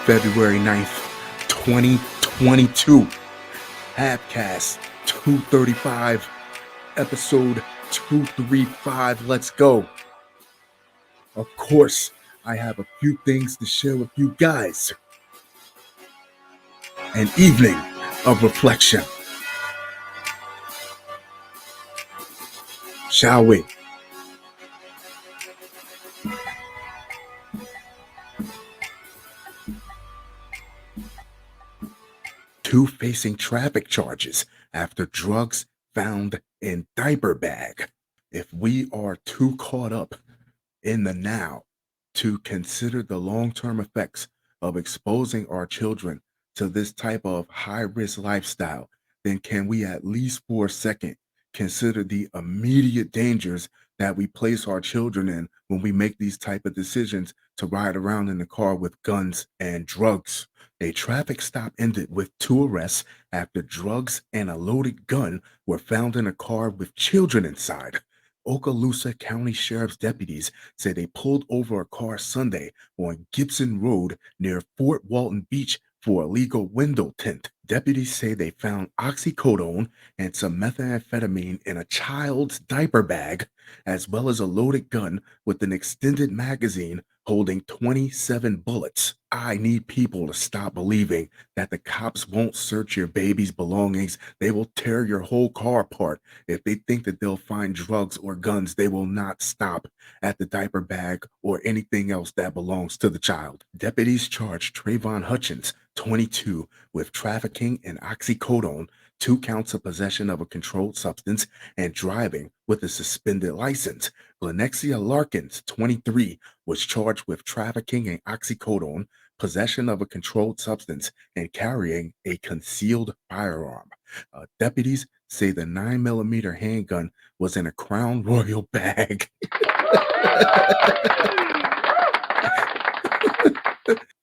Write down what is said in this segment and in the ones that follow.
February 9th, 2022. Halfcast 235, episode 235. Let's go. Of course, I have a few things to share with you guys. An evening of reflection. Shall we? Two facing traffic charges after drugs found in diaper bag. If we are too caught up in the now to consider the long-term effects of exposing our children to this type of high-risk lifestyle, then can we at least for a second consider the immediate dangers that we place our children in when we make these type of decisions to ride around in the car with guns and drugs? A traffic stop ended with two arrests after drugs and a loaded gun were found in a car with children inside. Okaloosa County Sheriff's deputies said they pulled over a car Sunday on Gibson Road near Fort Walton Beach for illegal window tint. Deputies say they found oxycodone and some methamphetamine in a child's diaper bag, as well as a loaded gun with an extended magazine holding 27 bullets. I need people to stop believing that the cops won't search your baby's belongings. They will tear your whole car apart. If they think that they'll find drugs or guns, they will not stop at the diaper bag or anything else that belongs to the child. Deputies charged Trayvon Hutchins, 22, with trafficking and oxycodone, 2 counts of possession of a controlled substance, and driving with a suspended license. Glenexia Larkins, 23, was charged with trafficking and oxycodone, possession of a controlled substance, and carrying a concealed firearm. Deputies say the 9mm handgun was in a Crown Royal bag.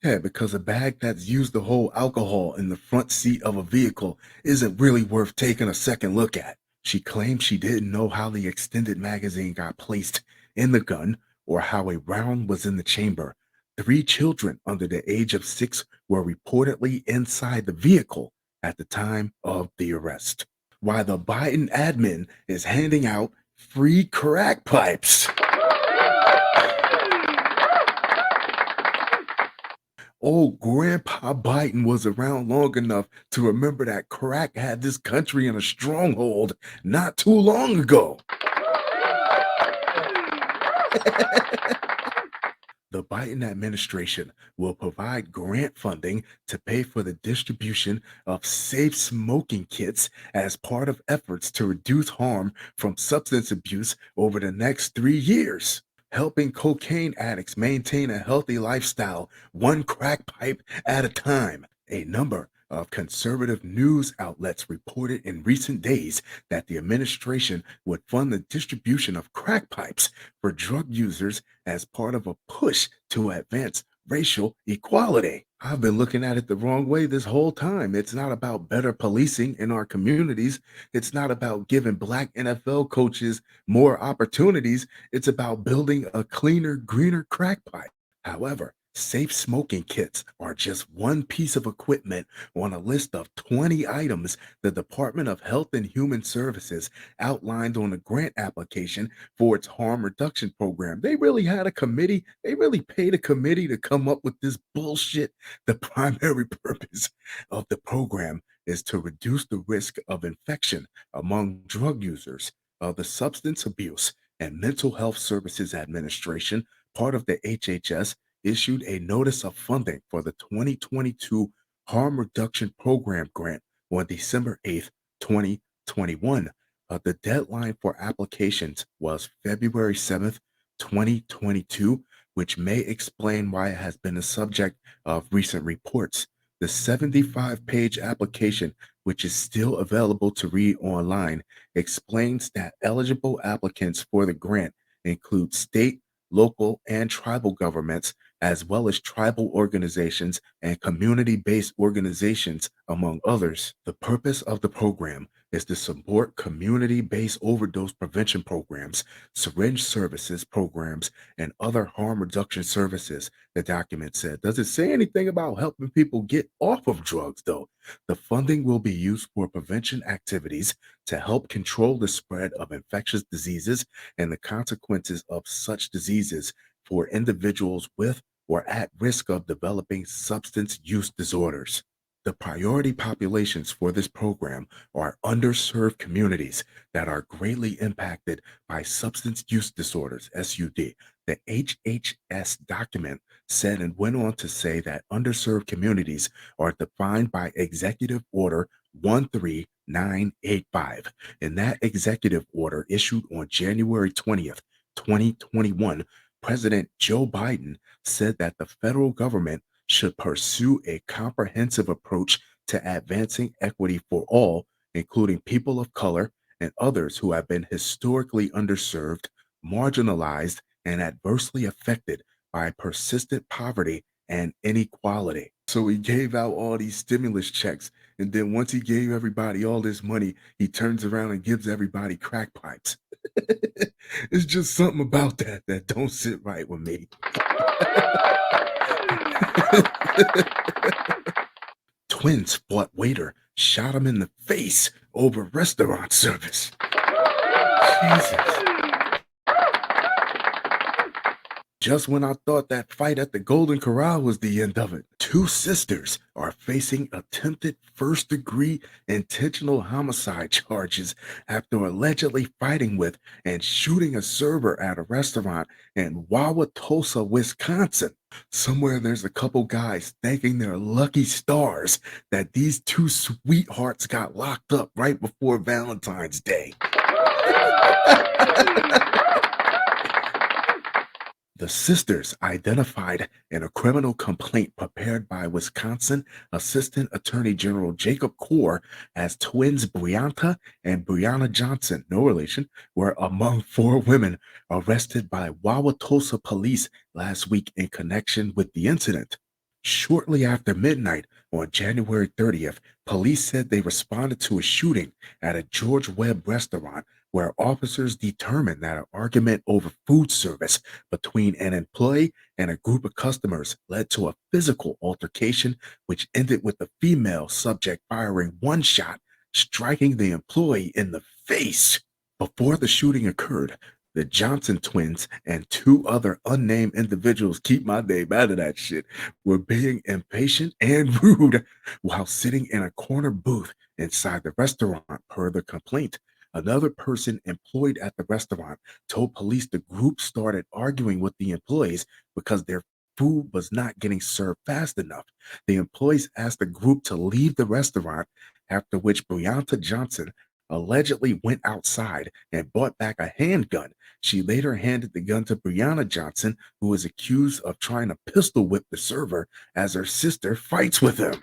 Yeah, because a bag that's used to hold alcohol in the front seat of a vehicle isn't really worth taking a second look at. She claimed she didn't know how the extended magazine got placed in the gun or how a round was in the chamber. 3 children under the age of 6 were reportedly inside the vehicle at the time of the arrest. While the Biden admin is handing out free crack pipes. Old Grandpa Biden was around long enough to remember that crack had this country in a stronghold not too long ago. The Biden administration will provide grant funding to pay for the distribution of safe smoking kits as part of efforts to reduce harm from substance abuse over the next 3 years, helping cocaine addicts maintain a healthy lifestyle, one crack pipe at a time. A number of conservative news outlets reported in recent days that the administration would fund the distribution of crack pipes for drug users as part of a push to advance racial equality. I've been looking at it the wrong way this whole time. It's not about better policing in our communities. It's not about giving black NFL coaches more opportunities. It's about building a cleaner, greener crack pipe. However, safe smoking kits are just one piece of equipment on a list of 20 items the Department of Health and Human Services outlined on a grant application for its harm reduction program. They really had a committee. They really paid a committee to come up with this bullshit. The primary purpose of the program is to reduce the risk of infection among drug users. The Substance Abuse and Mental Health Services Administration, part of the HHS, issued a notice of funding for the 2022 Harm Reduction Program grant on December 8th, 2021. The deadline for applications was February 7th, 2022, which may explain why it has been the subject of recent reports. The 75-page application, which is still available to read online, explains that eligible applicants for the grant include state, local, and tribal governments, as well as tribal organizations and community based organizations, among others. The purpose of the program is to support community based overdose prevention programs, syringe services programs, and other harm reduction services, the document said. Does it say anything about helping people get off of drugs, though? The funding will be used for prevention activities to help control the spread of infectious diseases and the consequences of such diseases for individuals with or at risk of developing substance use disorders. The priority populations for this program are underserved communities that are greatly impacted by substance use disorders, SUD. The HHS document said and went on to say that underserved communities are defined by Executive Order 13985. In that executive order issued on January 20th, 2021, President Joe Biden said that the federal government should pursue a comprehensive approach to advancing equity for all, including people of color and others who have been historically underserved, marginalized, and adversely affected by persistent poverty and inequality. So he gave out all these stimulus checks. And then once he gave everybody all this money, he turns around and gives everybody crack pipes. It's just something about that that don't sit right with me. Twins fought waiter, shot him in the face over restaurant service. Jesus. Just when I thought that fight at the Golden Corral was the end of it, two sisters are facing attempted first degree intentional homicide charges after allegedly fighting with and shooting a server at a restaurant in Wauwatosa, Wisconsin. Somewhere there's a couple guys thanking their lucky stars that these two sweethearts got locked up right before Valentine's Day. The sisters identified in a criminal complaint prepared by Wisconsin Assistant Attorney General Jacob Core as twins Brianta and Brianna Johnson, no relation, were among four women arrested by Wauwatosa police last week in connection with the incident. Shortly after midnight on January 30th, police said they responded to a shooting at a George Webb restaurant where officers determined that an argument over food service between an employee and a group of customers led to a physical altercation, which ended with the female subject firing one shot, striking the employee in the face. Before the shooting occurred, the Johnson twins and two other unnamed individuals, keep my name out of that shit, were being impatient and rude while sitting in a corner booth inside the restaurant, per the complaint. Another person employed at the restaurant told police the group started arguing with the employees because their food was not getting served fast enough. The employees asked the group to leave the restaurant, after which Brianna Johnson allegedly went outside and brought back a handgun. She later handed the gun to Brianna Johnson, who is accused of trying to pistol whip the server as her sister fights with him.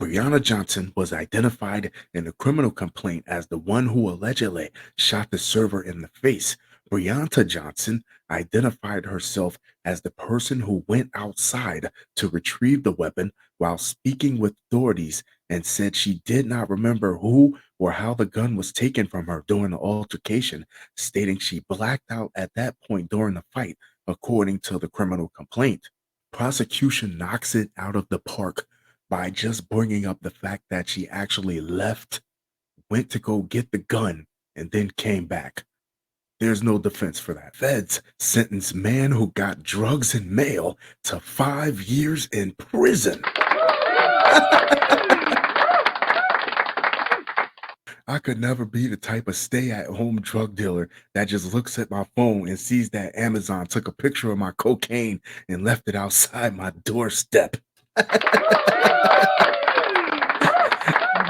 Brianna Johnson was identified in the criminal complaint as the one who allegedly shot the server in the face. Brianna Johnson identified herself as the person who went outside to retrieve the weapon while speaking with authorities and said she did not remember who or how the gun was taken from her during the altercation, stating she blacked out at that point during the fight, according to the criminal complaint. Prosecution knocks it out of the park by just bringing up the fact that she actually left, went to go get the gun, and then came back. There's no defense for that. Feds sentence man who got drugs in mail to 5 years in prison. I could never be the type of stay at home drug dealer that just looks at my phone and sees that Amazon took a picture of my cocaine and left it outside my doorstep.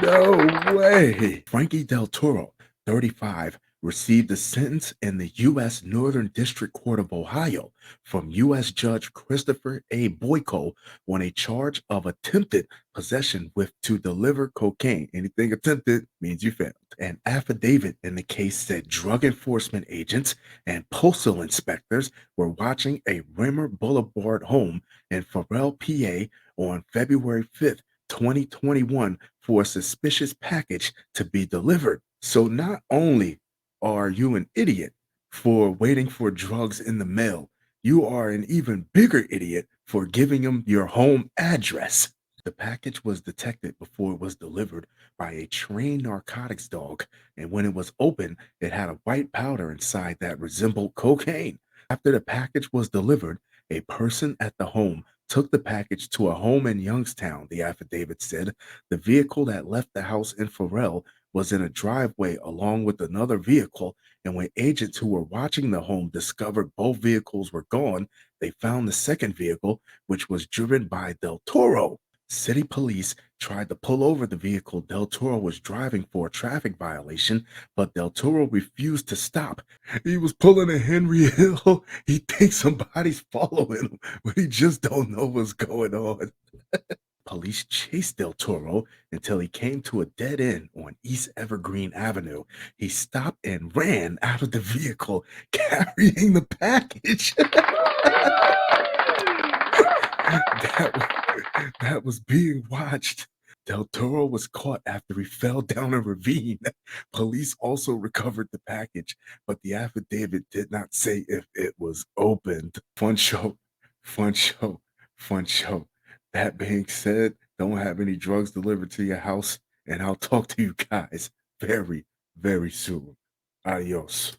No way. Frankie Del Toro, 35, received a sentence in the U.S. Northern District Court of Ohio from U.S. Judge Christopher A. Boyko on a charge of attempted possession with to deliver cocaine. Anything attempted means you failed. An affidavit in the case said drug enforcement agents and postal inspectors were watching a Rimmer Boulevard home in Farrell, PA on February 5th, 2021 for a suspicious package to be delivered. So not only are you an idiot for waiting for drugs in the mail, you are an even bigger idiot for giving them your home address. The package was detected before it was delivered by a trained narcotics dog, and when it was opened, it had a white powder inside that resembled cocaine. After the package was delivered, a person at the home took the package to a home in Youngstown, the affidavit said. The vehicle that left the house in Farrell was in a driveway along with another vehicle, and when agents who were watching the home discovered both vehicles were gone, they found the second vehicle, which was driven by Del Toro. City police tried to pull over the vehicle Del Toro was driving for a traffic violation, but Del Toro refused to stop. He was pulling a Henry Hill. He thinks somebody's following him, but he just don't know what's going on. Police chased Del Toro until he came to a dead end on East Evergreen Avenue. He stopped and ran out of the vehicle carrying the package. That was being watched. Del Toro was caught after he fell down a ravine. Police also recovered the package, but the affidavit did not say if it was opened. Fun show, fun show, fun show. That being said, don't have any drugs delivered to your house, and I'll talk to you guys very, very soon. Adios.